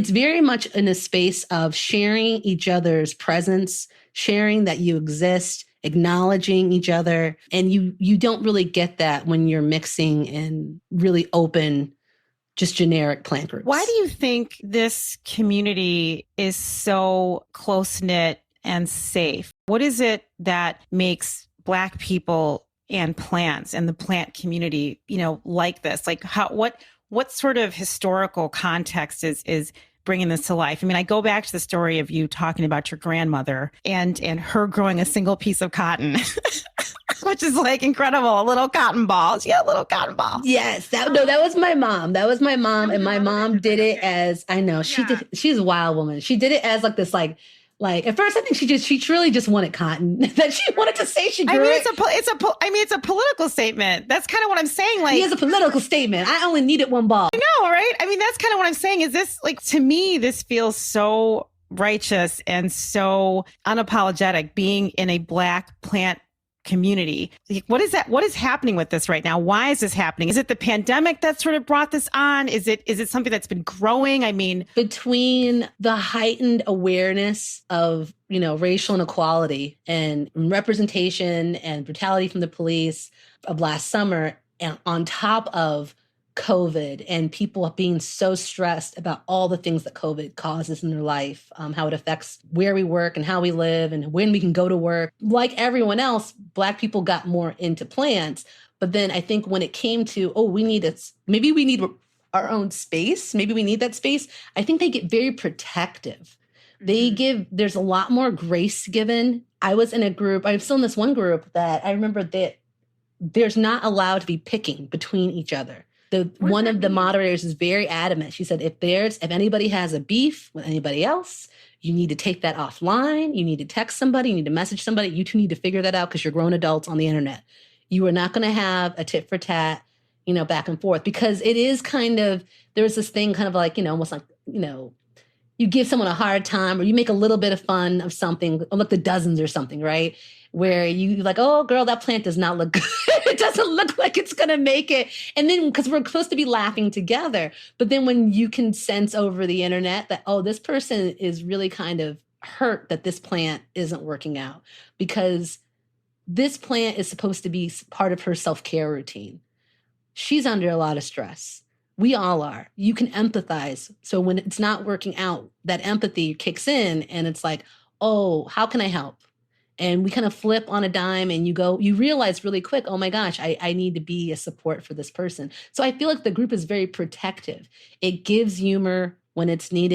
It's very much in a space of sharing each other's presence, sharing that you exist, acknowledging each other. And you don't really get that when you're mixing in really open, just generic plant groups. Why do you think this community is so close-knit and safe? What is it that makes Black people and plants and the plant community, like this? Like what sort of historical context is bringing this to life? I mean, I go back to the story of you talking about your grandmother and her growing a single piece of cotton, which is like incredible. Little cotton balls. Yeah, little cotton balls. Yes. That was my mom. That was my mom. And my mom did it as, I know, she's a wild woman. She did it as like this, like at first I think she truly just wanted cotton. That she wanted to say she grew it. It's a political statement. That's kind of what I'm saying. Like, it is a political statement. I only needed one ball. I know, right? I mean, that's kind of what I'm saying. Is this, like, to me, this feels so righteous and so unapologetic being in a Black plant community. Like, what is that? What is happening with this right now? Why is this happening? Is it the pandemic that sort of brought this on? Is it something that's been growing? I mean, between the heightened awareness of, racial inequality and representation and brutality from the police of last summer, and on top of COVID and people being so stressed about all the things that COVID causes in their life, how it affects where we work and how we live and when we can go to work. Like everyone else, Black people got more into plants. But then I think when it came to, maybe we need our own space, maybe we need that space, I think they get very protective. There's a lot more grace given. I was in a group, I'm still in this one group that I remember that there's not allowed to be picking between each other. One of the moderators is very adamant. She said, if anybody has a beef with anybody else, you need to take that offline. You need to text somebody. You need to message somebody. You two need to figure that out because you're grown adults on the internet. You are not going to have a tit for tat, back and forth, because it is there's this thing kind of like, almost like, you give someone a hard time or you make a little bit of fun of something, or like the dozens or something, right? Where you like, oh, girl, that plant does not look good. It doesn't look like it's going to make it. And then because we're supposed to be laughing together. But then when you can sense over the internet that, oh, this person is really kind of hurt that this plant isn't working out because this plant is supposed to be part of her self-care routine. She's under a lot of stress. We all are. You can empathize. So when it's not working out, that empathy kicks in and it's like, oh, how can I help? And we kind of flip on a dime and you realize really quick, oh my gosh, I need to be a support for this person. So I feel like the group is very protective. It gives humor when it's needed.